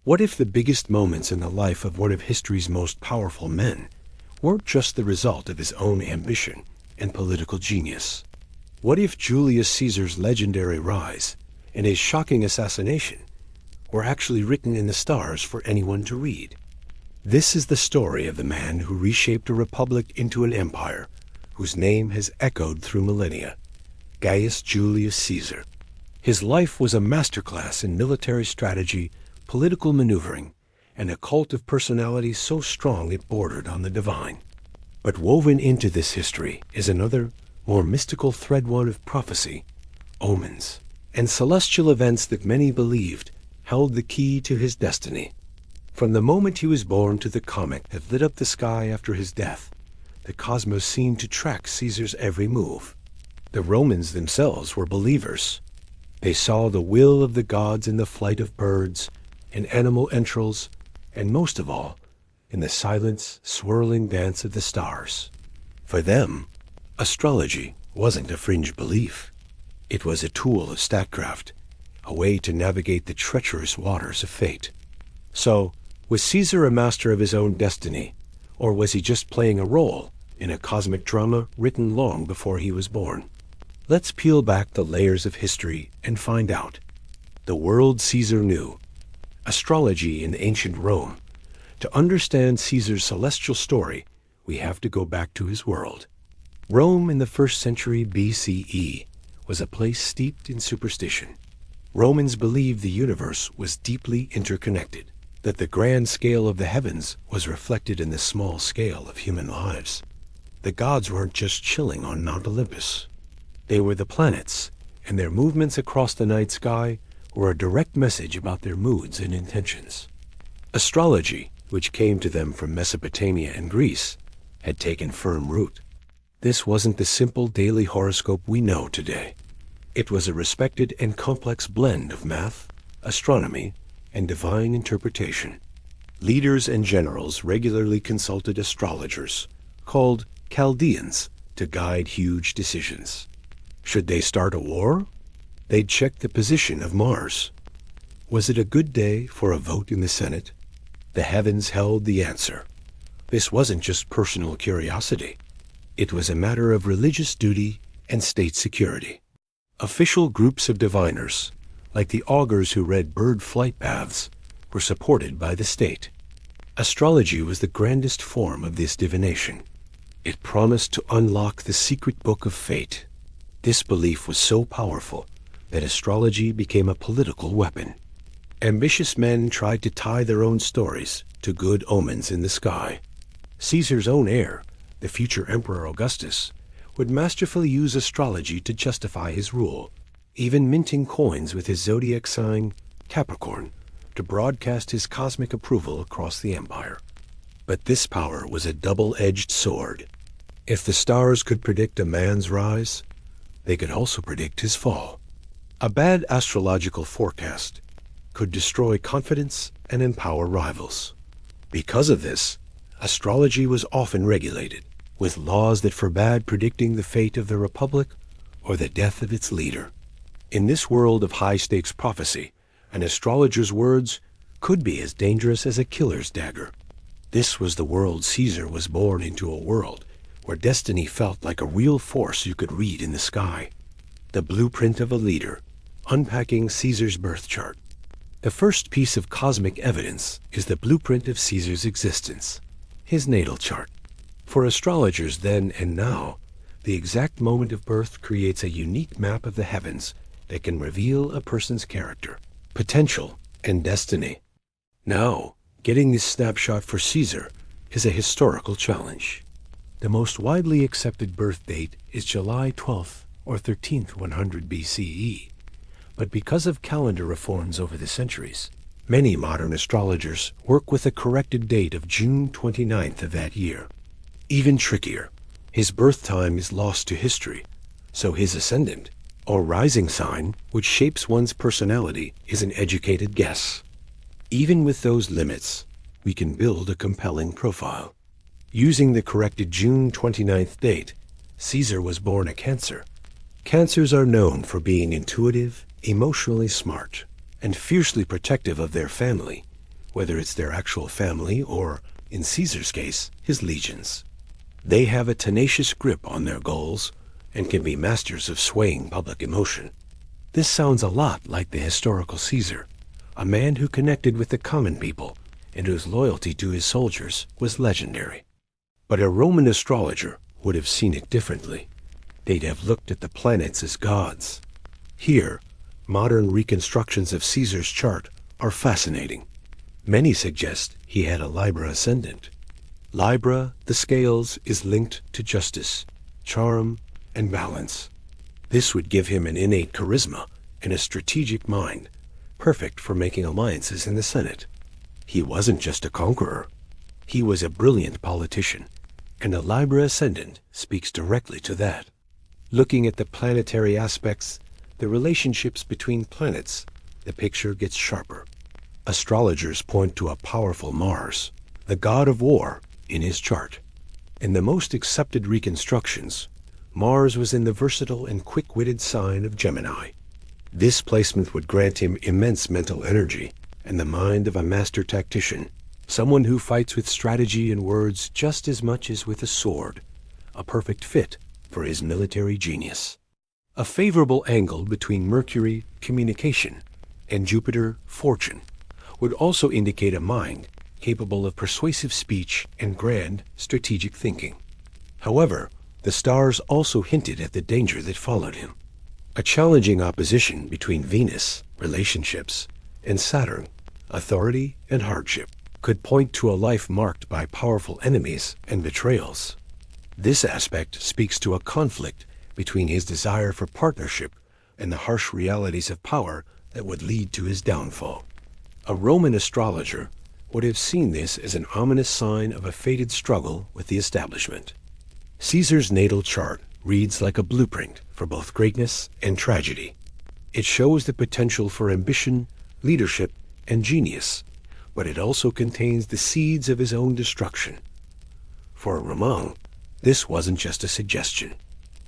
What if the biggest moments in the life of one of history's most powerful men weren't just the result of his own ambition and political genius? What if Julius Caesar's legendary rise and his shocking assassination were actually written in the stars for anyone to read? This is the story of the man who reshaped a republic into an empire whose name has echoed through millennia, Gaius Julius Caesar. His life was a masterclass in military strategy, political maneuvering, and a cult of personality so strong it bordered on the divine. But woven into this history is another, more mystical thread, one of prophecy, omens, and celestial events that many believed held the key to his destiny. From the moment he was born to the comet that lit up the sky after his death, the cosmos seemed to track Caesar's every move. The Romans themselves were believers. They saw the will of the gods in the flight of birds, in animal entrails, and most of all, in the silent, swirling dance of the stars. For them, astrology wasn't a fringe belief. It was a tool of statcraft, a way to navigate the treacherous waters of fate. So, was Caesar a master of his own destiny, or was he just playing a role in a cosmic drama written long before he was born? Let's peel back the layers of history and find out. The world Caesar knew. Astrology in ancient Rome. To understand Caesar's celestial story, we have to go back to his world. Rome in the 1st century BCE was a place steeped in superstition. Romans believed the universe was deeply interconnected, that the grand scale of the heavens was reflected in the small scale of human lives. The gods weren't just chilling on Mount Olympus. They were the planets, and their movements across the night sky were a direct message about their moods and intentions. Astrology, which came to them from Mesopotamia and Greece, had taken firm root. This wasn't the simple daily horoscope we know today. It was a respected and complex blend of math, astronomy, and divine interpretation. Leaders and generals regularly consulted astrologers, called Chaldeans, to guide huge decisions. Should they start a war? They'd check the position of Mars. Was it a good day for a vote in the Senate? The heavens held the answer. This wasn't just personal curiosity. It was a matter of religious duty and state security. Official groups of diviners, like the augurs who read bird flight paths, were supported by the state. Astrology was the grandest form of this divination. It promised to unlock the secret book of fate. This belief was so powerful that astrology became a political weapon. Ambitious men tried to tie their own stories to good omens in the sky. Caesar's own heir, the future Emperor Augustus, would masterfully use astrology to justify his rule, even minting coins with his zodiac sign, Capricorn, to broadcast his cosmic approval across the empire. But this power was a double-edged sword. If the stars could predict a man's rise, they could also predict his fall. A bad astrological forecast could destroy confidence and empower rivals. Because of this, astrology was often regulated, with laws that forbade predicting the fate of the republic or the death of its leader. In this world of high-stakes prophecy, an astrologer's words could be as dangerous as a killer's dagger. This was the world Caesar was born into, a world where destiny felt like a real force you could read in the sky. The blueprint of a leader, unpacking Caesar's birth chart. The first piece of cosmic evidence is the blueprint of Caesar's existence, his natal chart. For astrologers then and now, the exact moment of birth creates a unique map of the heavens that can reveal a person's character, potential, and destiny. Now, getting this snapshot for Caesar is a historical challenge. The most widely accepted birth date is July 12th or 13th 100 BCE, but because of calendar reforms over the centuries, many modern astrologers work with a corrected date of June 29th of that year. Even trickier, his birth time is lost to history, so his ascendant, or rising sign, which shapes one's personality, is an educated guess. Even with those limits, we can build a compelling profile. Using the corrected June 29th date, Caesar was born a Cancer. Cancers are known for being intuitive, emotionally smart, and fiercely protective of their family, whether it's their actual family or, in Caesar's case, his legions. They have a tenacious grip on their goals and can be masters of swaying public emotion. This sounds a lot like the historical Caesar, a man who connected with the common people and whose loyalty to his soldiers was legendary. But a Roman astrologer would have seen it differently. They'd have looked at the planets as gods. Here, modern reconstructions of Caesar's chart are fascinating. Many suggest he had a Libra ascendant. Libra, the scales, is linked to justice, charm, and balance. This would give him an innate charisma and a strategic mind, perfect for making alliances in the Senate. He wasn't just a conqueror. He was a brilliant politician, and a Libra ascendant speaks directly to that. Looking at the planetary aspects, the relationships between planets, the picture gets sharper. Astrologers point to a powerful Mars, the god of war, in his chart. In the most accepted reconstructions, Mars was in the versatile and quick-witted sign of Gemini. This placement would grant him immense mental energy and the mind of a master tactician, someone who fights with strategy and words just as much as with a sword, a perfect fit for his military genius. A favorable angle between Mercury, communication, and Jupiter, fortune, would also indicate a mind capable of persuasive speech and grand strategic thinking. However, the stars also hinted at the danger that followed him. A challenging opposition between Venus, relationships, and Saturn, authority and hardship, could point to a life marked by powerful enemies and betrayals. This aspect speaks to a conflict between his desire for partnership and the harsh realities of power that would lead to his downfall. A Roman astrologer would have seen this as an ominous sign of a fated struggle with the establishment. Caesar's natal chart reads like a blueprint for both greatness and tragedy. It shows the potential for ambition, leadership, and genius, but it also contains the seeds of his own destruction. For Roman, this wasn't just a suggestion.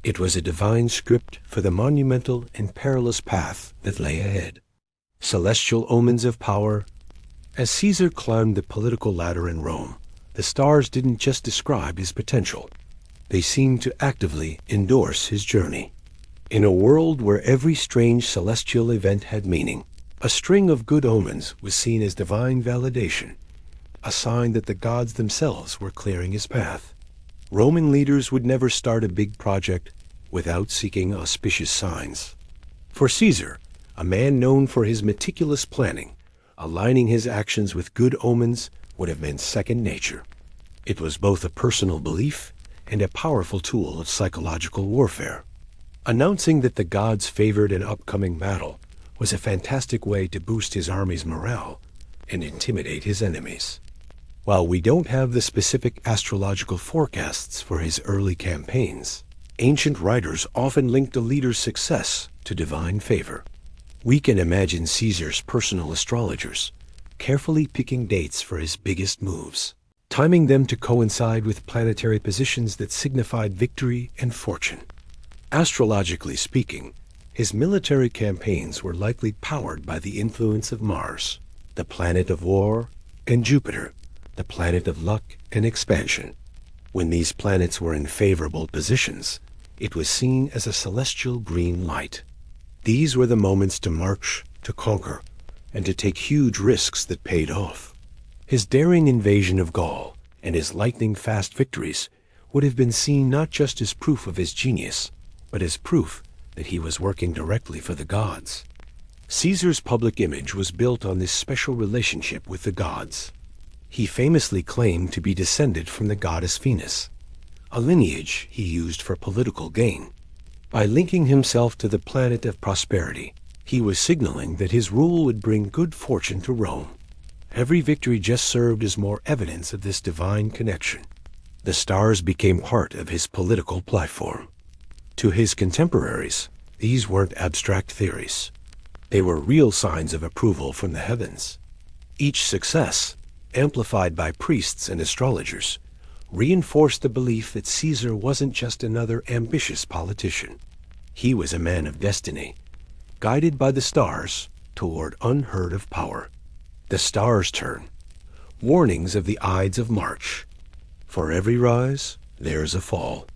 It was a divine script for the monumental and perilous path that lay ahead. Celestial omens of power. As Caesar climbed the political ladder in Rome, the stars didn't just describe his potential. They seemed to actively endorse his journey. In a world where every strange celestial event had meaning, a string of good omens was seen as divine validation, a sign that the gods themselves were clearing his path. Roman leaders would never start a big project without seeking auspicious signs. For Caesar, a man known for his meticulous planning, aligning his actions with good omens would have been second nature. It was both a personal belief and a powerful tool of psychological warfare. Announcing that the gods favored an upcoming battle was a fantastic way to boost his army's morale and intimidate his enemies. While we don't have the specific astrological forecasts for his early campaigns, ancient writers often linked a leader's success to divine favor. We can imagine Caesar's personal astrologers carefully picking dates for his biggest moves, timing them to coincide with planetary positions that signified victory and fortune. Astrologically speaking, his military campaigns were likely powered by the influence of Mars, the planet of war, and Jupiter, the planet of luck and expansion. When these planets were in favorable positions, it was seen as a celestial green light. These were the moments to march, to conquer, and to take huge risks that paid off. His daring invasion of Gaul and his lightning-fast victories would have been seen not just as proof of his genius, but as proof that he was working directly for the gods. Caesar's public image was built on this special relationship with the gods. He famously claimed to be descended from the goddess Venus, a lineage he used for political gain. By linking himself to the planet of prosperity, he was signaling that his rule would bring good fortune to Rome. Every victory just served as more evidence of this divine connection. The stars became part of his political platform. To his contemporaries, these weren't abstract theories. They were real signs of approval from the heavens. Each success, amplified by priests and astrologers, reinforced the belief that Caesar wasn't just another ambitious politician. He was a man of destiny, guided by the stars toward unheard of power. The stars' turn Warnings of the Ides of March. For every rise, there's a fall.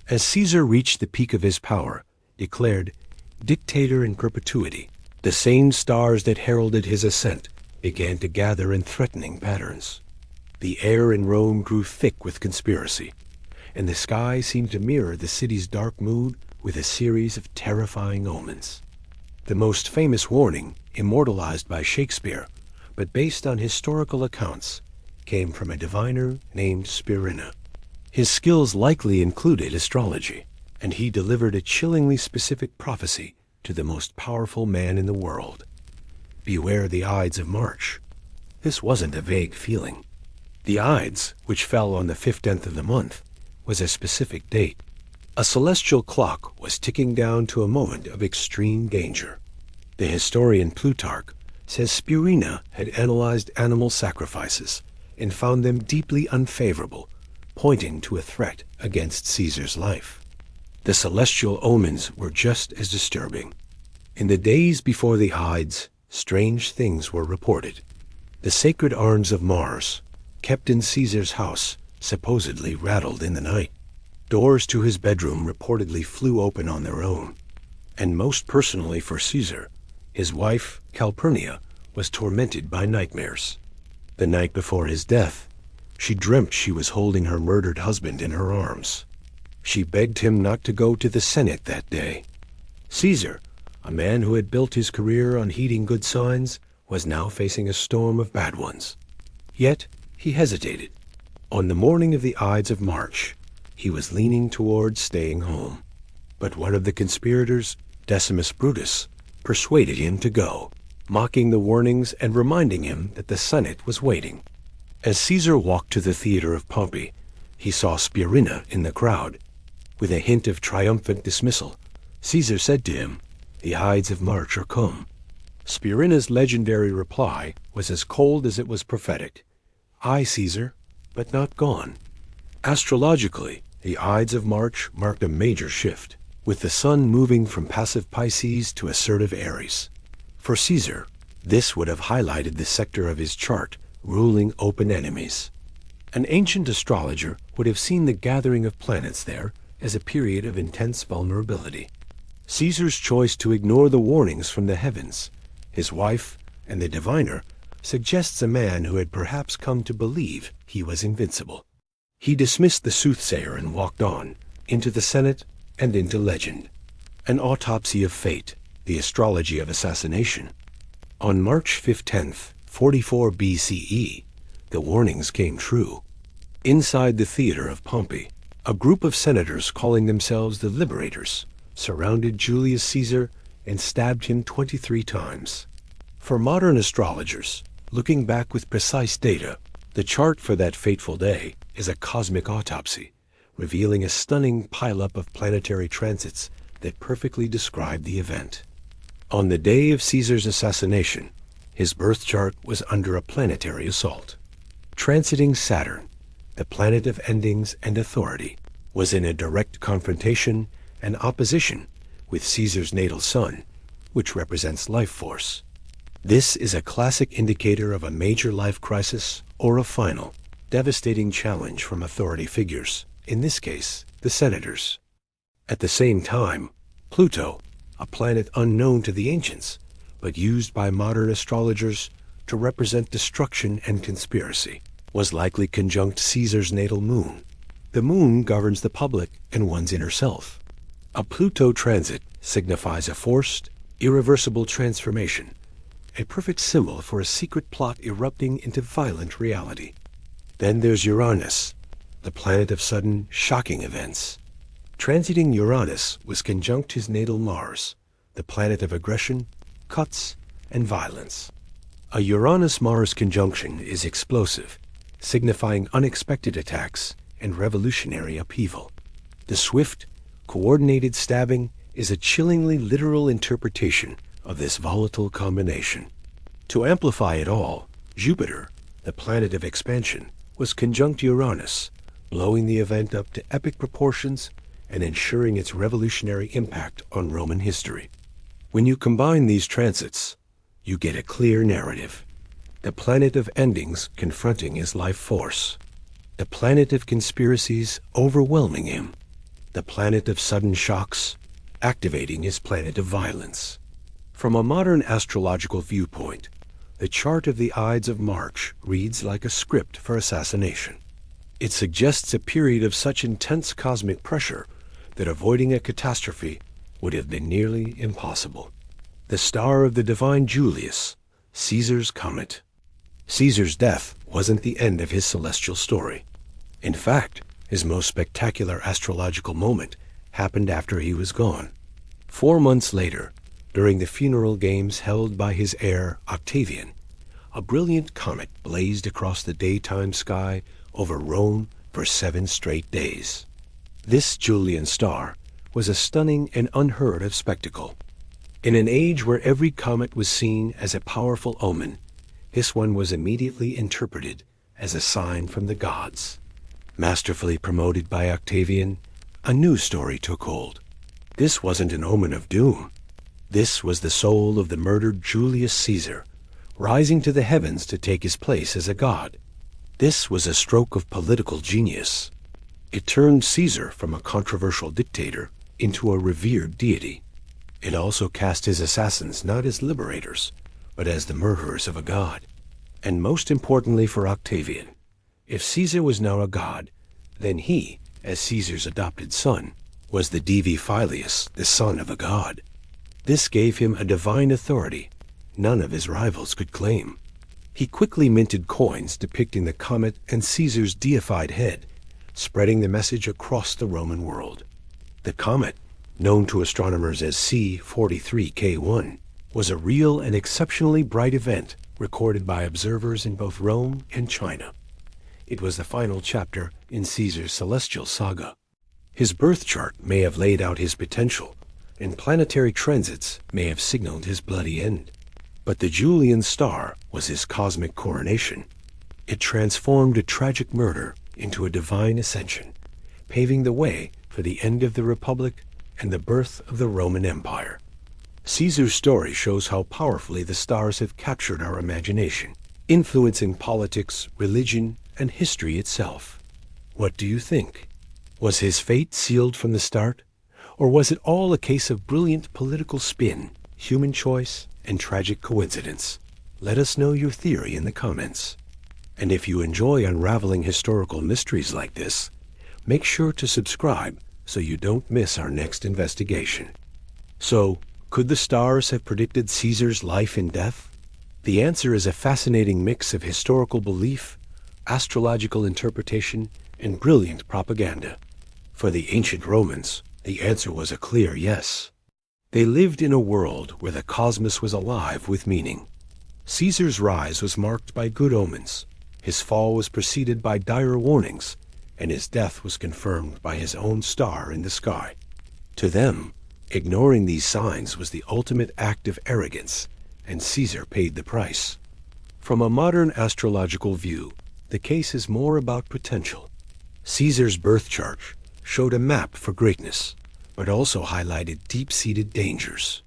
As Caesar reached the peak of his power, declared dictator in perpetuity, the same stars that heralded his ascent began to gather in threatening patterns. The air in Rome grew thick with conspiracy, and the sky seemed to mirror the city's dark mood with a series of terrifying omens. The most famous warning, immortalized by Shakespeare, but based on historical accounts, came from a diviner named Spirina. His skills likely included astrology, and he delivered a chillingly specific prophecy to the most powerful man in the world. Beware the Ides of March. This wasn't a vague feeling. The Ides, which fell on the 15th of the month, was a specific date. A celestial clock was ticking down to a moment of extreme danger. The historian Plutarch says Spirina had analyzed animal sacrifices and found them deeply unfavorable, pointing to a threat against Caesar's life. The celestial omens were just as disturbing. In the days before the Ides, strange things were reported. The sacred urns of Mars, kept in Caesar's house, supposedly rattled in the night. Doors to his bedroom reportedly flew open on their own. And most personally for Caesar, his wife, Calpurnia, was tormented by nightmares. The night before his death, she dreamt she was holding her murdered husband in her arms. She begged him not to go to the Senate that day. Caesar, a man who had built his career on heeding good signs, was now facing a storm of bad ones. Yet he hesitated. On the morning of the Ides of March, he was leaning towards staying home. But one of the conspirators, Decimus Brutus, persuaded him to go, mocking the warnings and reminding him that the Senate was waiting. As Caesar walked to the theater of Pompey, he saw Spirina in the crowd. With a hint of triumphant dismissal, Caesar said to him, "The Ides of March are come." Spirina's legendary reply was as cold as it was prophetic. "Aye, Caesar, but not gone." Astrologically, the Ides of March marked a major shift, with the sun moving from passive Pisces to assertive Aries. For Caesar, this would have highlighted the sector of his chart ruling open enemies. An ancient astrologer would have seen the gathering of planets there as a period of intense vulnerability. Caesar's choice to ignore the warnings from the heavens, his wife, and the diviner suggests a man who had perhaps come to believe he was invincible. He dismissed the soothsayer and walked on, into the Senate and into legend. An autopsy of fate, the astrology of assassination. On March 15th, 44 BCE, the warnings came true. Inside the theater of Pompey, a group of senators calling themselves the Liberators surrounded Julius Caesar and stabbed him 23 times. For modern astrologers, looking back with precise data, the chart for that fateful day is a cosmic autopsy, revealing a stunning pileup of planetary transits that perfectly describe the event. On the day of Caesar's assassination, his birth chart was under a planetary assault. Transiting Saturn, the planet of endings and authority, was in a direct confrontation and opposition with Caesar's natal sun, which represents life force. This is a classic indicator of a major life crisis or a final, devastating challenge from authority figures, in this case, the senators. At the same time, Pluto, a planet unknown to the ancients, but used by modern astrologers to represent destruction and conspiracy, was likely conjunct Caesar's natal moon. The moon governs the public and one's inner self. A Pluto transit signifies a forced, irreversible transformation, a perfect symbol for a secret plot erupting into violent reality. Then there's Uranus, the planet of sudden, shocking events. Transiting Uranus was conjunct his natal Mars, the planet of aggression, cuts, and violence. A Uranus-Mars conjunction is explosive, signifying unexpected attacks and revolutionary upheaval. The swift, coordinated stabbing is a chillingly literal interpretation of this volatile combination. To amplify it all, Jupiter, the planet of expansion, was conjunct Uranus, blowing the event up to epic proportions and ensuring its revolutionary impact on Roman history. When you combine these transits, you get a clear narrative. the planet of endings confronting his life force, the planet of conspiracies overwhelming him, the planet of sudden shocks activating his planet of violence. From a modern astrological viewpoint, the chart of the Ides of March reads like a script for assassination. It suggests a period of such intense cosmic pressure that avoiding a catastrophe would have been nearly impossible. The star of the divine Julius, Caesar's comet. Caesar's death wasn't the end of his celestial story. In fact, his most spectacular astrological moment happened after he was gone. 4 months later, during the funeral games held by his heir Octavian, a brilliant comet blazed across the daytime sky over Rome for 7 straight days. This Julian star was a stunning and unheard of spectacle. In an age where every comet was seen as a powerful omen, this one was immediately interpreted as a sign from the gods. Masterfully promoted by Octavian, a new story took hold. This wasn't an omen of doom. This was the soul of the murdered Julius Caesar, rising to the heavens to take his place as a god. This was a stroke of political genius. It turned Caesar from a controversial dictator into a revered deity. It also cast his assassins not as liberators, but as the murderers of a god. And most importantly for Octavian, if Caesar was now a god, then he, as Caesar's adopted son, was the Divi Filius, the son of a god. This gave him a divine authority none of his rivals could claim. He quickly minted coins depicting the comet and Caesar's deified head, spreading the message across the Roman world. The comet, known to astronomers as C43K1, was a real and exceptionally bright event recorded by observers in both Rome and China. It was the final chapter in Caesar's celestial saga. His birth chart may have laid out his potential, and planetary transits may have signaled his bloody end. But the Julian star was his cosmic coronation. It transformed a tragic murder into a divine ascension, paving the way for the end of the Republic and the birth of the Roman Empire. Caesar's story shows how powerfully the stars have captured our imagination, influencing politics, religion, and history itself. What do you think? Was his fate sealed from the start? Or was it all a case of brilliant political spin, human choice, and tragic coincidence? Let us know your theory in the comments. And if you enjoy unraveling historical mysteries like this, make sure to subscribe so you don't miss our next investigation. So, could the stars have predicted Caesar's life and death? The answer is a fascinating mix of historical belief, astrological interpretation, and brilliant propaganda. For the ancient Romans, the answer was a clear yes. They lived in a world where the cosmos was alive with meaning. Caesar's rise was marked by good omens, his fall was preceded by dire warnings, and his death was confirmed by his own star in the sky. To them, ignoring these signs was the ultimate act of arrogance, and Caesar paid the price. From a modern astrological view, the case is more about potential. Caesar's birth chart showed a map for greatness, but also highlighted deep-seated dangers.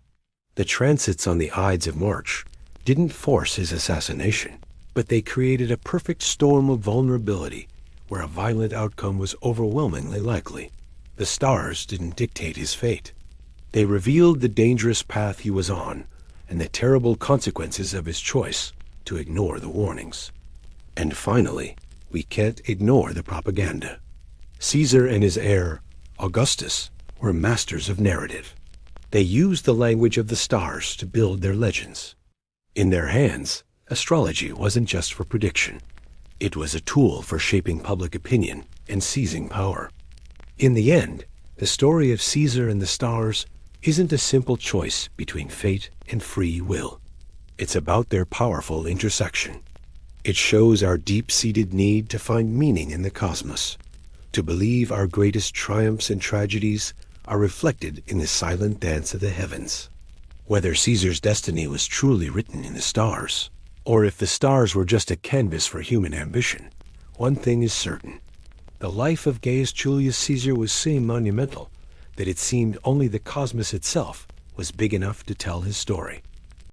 The transits on the Ides of March didn't force his assassination, but they created a perfect storm of vulnerability where a violent outcome was overwhelmingly likely. The stars didn't dictate his fate. They revealed the dangerous path he was on and the terrible consequences of his choice to ignore the warnings. And finally, we can't ignore the propaganda. Caesar and his heir, Augustus, were masters of narrative. They used the language of the stars to build their legends. In their hands, astrology wasn't just for prediction. It was a tool for shaping public opinion and seizing power. In the end, the story of Caesar and the stars isn't a simple choice between fate and free will. It's about their powerful intersection. It shows our deep-seated need to find meaning in the cosmos, to believe our greatest triumphs and tragedies are reflected in the silent dance of the heavens. Whether Caesar's destiny was truly written in the stars, or if the stars were just a canvas for human ambition, one thing is certain. The life of Gaius Julius Caesar was so monumental that it seemed only the cosmos itself was big enough to tell his story.